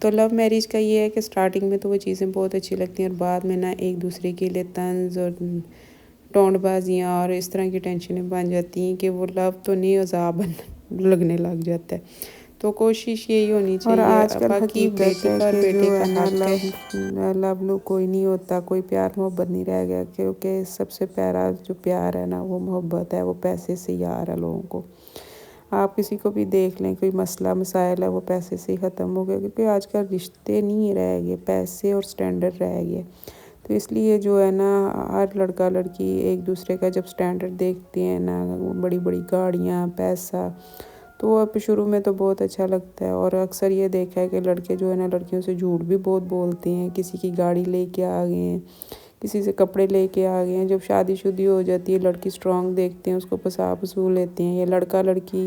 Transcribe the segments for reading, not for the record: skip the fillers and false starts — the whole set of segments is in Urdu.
تو لو میرج کا یہ ہے کہ سٹارٹنگ میں تو وہ چیزیں بہت اچھی لگتی ہیں اور بعد میں نا ایک دوسرے کے لیے طنز اور ٹونٹ بازیاں اور اس طرح کی ٹینشنیں بن جاتی ہیں کہ وہ لو تو نہیں عذاب لگنے لگ جاتا ہے. تو کوشش یہی ہونی چاہیے. اور آج کل باقی حقیقت ہے بیٹے کا اور کہ بیٹے جو کا ہے نا حق ہے. لو کوئی نہیں ہوتا, کوئی پیار محبت نہیں رہ گیا, کیونکہ سب سے پیارا جو پیار ہے نا وہ محبت ہے, وہ پیسے سے ہی آ رہا ہے لوگوں کو. آپ کسی کو بھی دیکھ لیں, کوئی مسئلہ مسائل ہے وہ پیسے سے ہی ختم ہو گیا, کیونکہ آج کل رشتے نہیں رہ گئے, پیسے اور سٹینڈرڈ رہ گئے. تو اس لیے جو ہے نا ہر لڑکا لڑکی ایک دوسرے کا جب سٹینڈرڈ دیکھتے ہیں نا, بڑی بڑی گاڑیاں, پیسہ, تو اب شروع میں تو بہت اچھا لگتا ہے. اور اکثر یہ دیکھا ہے کہ لڑکے جو ہے نا لڑکیوں سے جھوٹ بھی بہت بولتے ہیں. کسی کی گاڑی لے کے آ گئے ہیں, کسی سے کپڑے لے کے آ گئے ہیں. جب شادی شدی ہو جاتی ہے لڑکی سٹرونگ دیکھتے ہیں, اس کو پسا لیتے ہیں. یا لڑکا لڑکی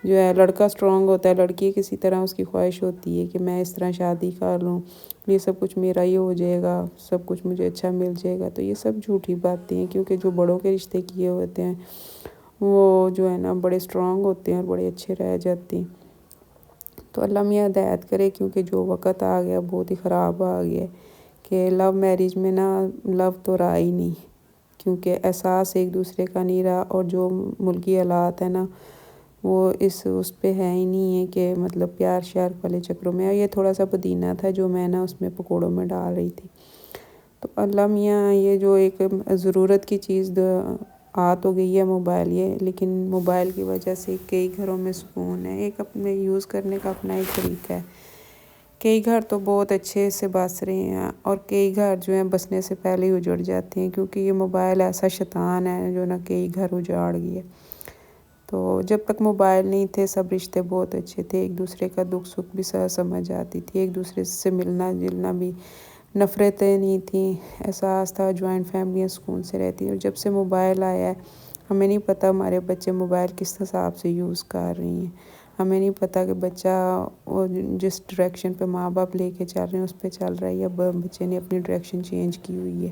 جو ہے, لڑکا سٹرونگ ہوتا ہے, لڑکی کسی طرح اس کی خواہش ہوتی ہے کہ میں اس طرح شادی کر لوں, یہ سب کچھ میرا ہی ہو جائے گا, سب کچھ مجھے اچھا مل جائے گا. تو یہ سب جھوٹی باتیں ہیں, کیونکہ جو بڑوں کے رشتے کیے ہوتے ہیں وہ جو ہے نا بڑے سٹرونگ ہوتے ہیں اور بڑے اچھے رہ جاتے ہیں. تو اللہ میاں ہدایت کرے, کیونکہ جو وقت آ گیا بہت ہی خراب آ گیا کہ لو میرج میں نا لو تو رہا ہی نہیں, کیونکہ احساس ایک دوسرے کا نہیں رہا. اور جو ملکی حالات ہے نا وہ اس پہ ہے ہی نہیں ہے کہ مطلب پیار شیار والے چکروں میں. یہ تھوڑا سا پودینہ تھا جو میں نا اس میں پکوڑوں میں ڈال رہی تھی. تو اللہ میاں یہ جو ایک ضرورت کی چیز آ تو گئی ہے موبائل, یہ لیکن موبائل کی وجہ سے کئی گھروں میں سکون ہے. ایک اپنے یوز کرنے کا اپنا ایک طریقہ ہے. کئی گھر تو بہت اچھے سے بس رہے ہیں, اور کئی گھر جو ہیں بسنے سے پہلے ہی اجڑ جاتے ہیں, کیونکہ یہ موبائل ایسا شیطان ہے جو نا کئی گھر اجاڑ گیا. تو جب تک موبائل نہیں تھے سب رشتے بہت اچھے تھے, ایک دوسرے کا دکھ سکھ بھی سمجھ آتی تھی, ایک دوسرے سے ملنا جلنا بھی, نفرتیں نہیں تھیں, احساس تھا, جوائنٹ فیملیاں سکون سے رہتی. اور جب سے موبائل آیا ہے ہمیں نہیں پتہ ہمارے بچے موبائل کس حساب سے یوز کر رہی ہیں. ہمیں نہیں پتہ کہ بچہ جس ڈائریکشن پہ ماں باپ لے کے چل رہے ہیں اس پہ چل رہا ہے, یا بچے نے اپنی ڈائریکشن چینج کی ہوئی ہے.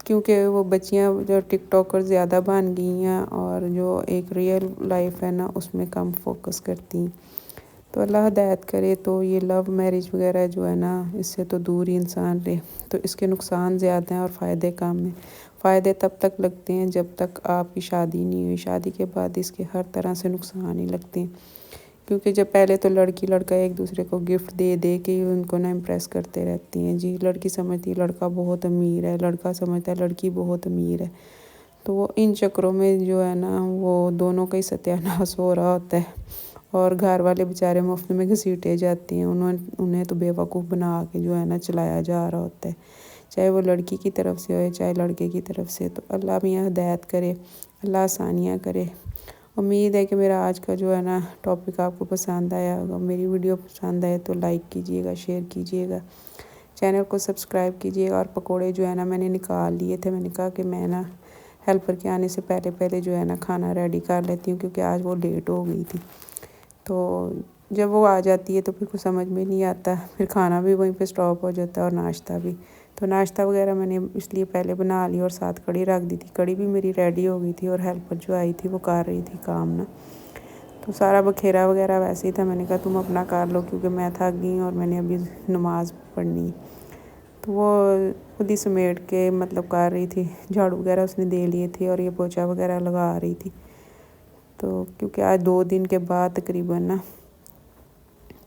کیونکہ وہ بچیاں جو ٹک ٹاکر زیادہ بن گئی ہیں, اور جو ایک ریئل لائف ہے نا اس میں کم فوکس کرتی ہیں. تو اللہ ہدایت کرے. تو یہ لو میرج وغیرہ جو ہے نا اس سے تو دور ہی انسان رہے. تو اس کے نقصان زیادہ ہیں اور فائدے کم ہیں. فائدے تب تک لگتے ہیں جب تک آپ کی شادی نہیں ہوئی, شادی کے بعد اس کے ہر طرح سے نقصان ہی لگتے ہیں. کیونکہ جب پہلے تو لڑکی لڑکا ایک دوسرے کو گفٹ دے دے کے ان کو نا امپریس کرتے رہتی ہیں. جی لڑکی سمجھتی ہے لڑکا بہت امیر ہے, لڑکا سمجھتا ہے لڑکی بہت امیر ہے. تو وہ ان چکروں میں جو ہے نا وہ دونوں کا ہی ستیہ ناش ہو رہا ہوتا ہے, اور گھر والے بیچارے مفت میں گھسیٹے جاتے ہیں. انہیں تو بیوقوف بنا کے جو ہے نا چلایا جا رہا ہوتا ہے, چاہے وہ لڑکی کی طرف سے ہو چاہے لڑکے کی طرف سے. تو اللہ میاں ہدایت کرے, اللہ آسانیاں کرے. امید ہے کہ میرا آج کا جو ہے نا ٹاپک آپ کو پسند آیا ہوگا. میری ویڈیو پسند آئے تو لائک کیجیے گا, شیئر کیجیے گا, چینل کو سبسکرائب کیجیے گا. اور پکوڑے جو ہے نا میں نے نکال لیے تھے, میں نے کہا کہ میں نا ہیلپر کے آنے سے پہلے جو ہے نا کھانا ریڈی کر لیتی ہوں, کیونکہ آج وہ لیٹ ہو گئی تھی. تو جب وہ آ جاتی ہے تو پھر کچھ سمجھ میں نہیں آتا, پھر کھانا بھی وہیں پہ سٹاپ ہو جاتا ہے اور ناشتہ بھی. تو ناشتہ وغیرہ میں نے اس لیے پہلے بنا لی اور ساتھ کڑی رکھ دی تھی. کڑی بھی میری ریڈی ہو گئی تھی اور ہیلپر جو آئی تھی وہ کر رہی تھی کام نا. تو سارا بکھیرا وغیرہ ویسے ہی تھا, میں نے کہا تم اپنا کر لو, کیونکہ میں تھک گئی اور میں نے ابھی نماز پڑھنی. تو وہ خود ہی سمیٹ کے مطلب کر رہی تھی, جھاڑو وغیرہ اس نے دے لیے تھے اور یہ پوچھا وغیرہ لگا رہی تھی. تو کیونکہ آج 2 دن کے بعد تقریباً نا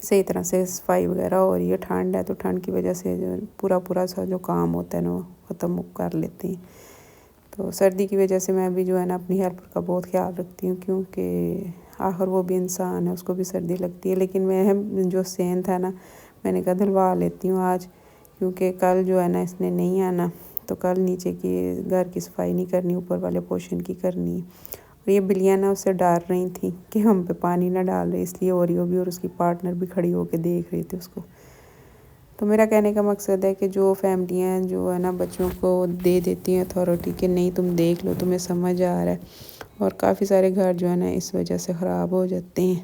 صحیح طرح سے صفائی وغیرہ ہو رہی ہے. ٹھنڈ ہے تو ٹھنڈ کی وجہ سے جو پورا سا جو کام ہوتا ہے نا وہ ختم کر لیتے ہیں. تو سردی کی وجہ سے میں بھی جو ہے نا اپنی ہیلپر کا بہت خیال رکھتی ہوں, کیونکہ آخر وہ بھی انسان ہے, اس کو بھی سردی لگتی ہے. لیکن میں جو سین تھا نا میں نے کہا دھلوا لیتی ہوں آج, کیونکہ کل جو ہے نا اس نے نہیں آنا. تو کل نیچے کی گھر کی صفائی نہیں کرنی, اوپر والے پورشن کی کرنی ہے. اور یہ بلیاں نا اس سے ڈر رہی تھیں کہ ہم پہ پانی نہ ڈال رہے, اس لیے اوریو بھی اور اس کی پارٹنر بھی کھڑی ہو کے دیکھ رہی تھی اس کو. تو میرا کہنے کا مقصد ہے کہ جو فیملیاں جو ہے نا بچوں کو دے دیتی ہیں اتھارٹی کہ نہیں تم دیکھ لو, تمہیں سمجھ آ رہا ہے, اور کافی سارے گھر جو ہے نا اس وجہ سے خراب ہو جاتے ہیں.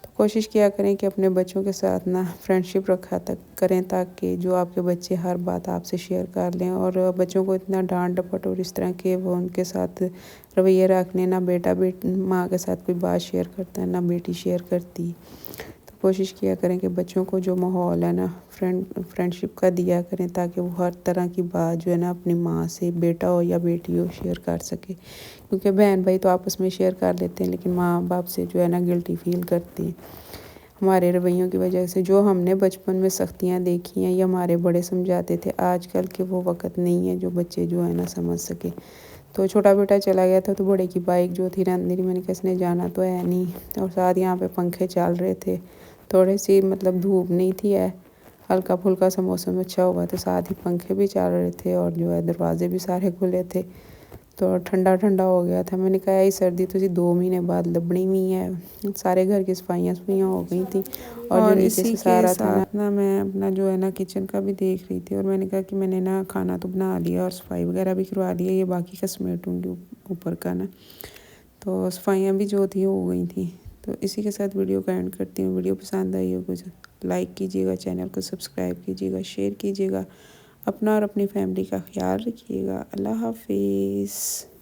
تو کوشش کیا کریں کہ اپنے بچوں کے ساتھ نا فرینڈشپ رکھا تک کریں, تاکہ جو آپ کے بچے ہر بات آپ سے شیئر کر لیں. اور بچوں کو اتنا ڈانٹ ڈپٹ اور اس طرح کے وہ ان کے ساتھ رویے رکھنے, نہ بیٹا ماں کے ساتھ کوئی بات شیئر کرتا ہے نہ بیٹی شیئر کرتی. تو کوشش کیا کریں کہ بچوں کو جو ماحول ہے نا فرینڈشپ کا دیا کریں، تاکہ وہ ہر طرح کی بات جو ہے نا اپنی ماں سے، بیٹا ہو یا بیٹی ہو، شیئر کر سکے، کیونکہ بہن بھائی تو آپس میں شیئر کر لیتے ہیں، لیکن ماں باپ سے جو ہے نا گلٹی فیل کرتے ہیں ہمارے رویوں کی وجہ سے۔ جو ہم نے بچپن میں سختیاں دیکھی ہیں، یہ ہمارے بڑے سمجھاتے تھے، آج کل کے وہ وقت نہیں ہے جو بچے جو ہے نا سمجھ سکے۔ تو چھوٹا بیٹا چلا گیا تھا تو بڑے کی بائک جو تھی رہنے دی، میں نے کہا اس نے جانا تو ہے نہیں، اور ساتھ یہاں پہ پنکھے چل رہے تھے، تھوڑے سی مطلب دھوپ نہیں تھی، ہلکا پھلکا سا موسم اچھا ہوا تو ساتھ ہی پنکھے بھی چل رہے تھے، اور جو ہے دروازے بھی سارے کھلے تھے، تو ٹھنڈا ٹھنڈا ہو گیا تھا۔ میں نے کہا یہ سردی تو 2 مہینے بعد لبنی ہوئی ہے، سارے گھر کی صفائیاں ہو گئی تھیں، اور جو نیچے سے سارا تھا نا میں اپنا جو ہے نا کچن کا بھی دیکھ رہی تھی، اور میں نے کہا کہ میں نے نا کھانا تو بنا لیا اور صفائی وغیرہ بھی کروا لیا، یہ باقی کا سمیٹوں گی اوپر کا نا، تو صفائیاں بھی جو تھیں ہو گئی تھیں۔ تو اسی کے ساتھ ویڈیو کا اینڈ کرتی ہوں۔ ویڈیو پسند آئی ہو کچھ لائک کیجیے گا، چینل کو سبسکرائب کیجیے گا، شیئر کیجیے گا، اپنا اور اپنی فیملی کا خیال رکھیے گا۔ اللہ حافظ۔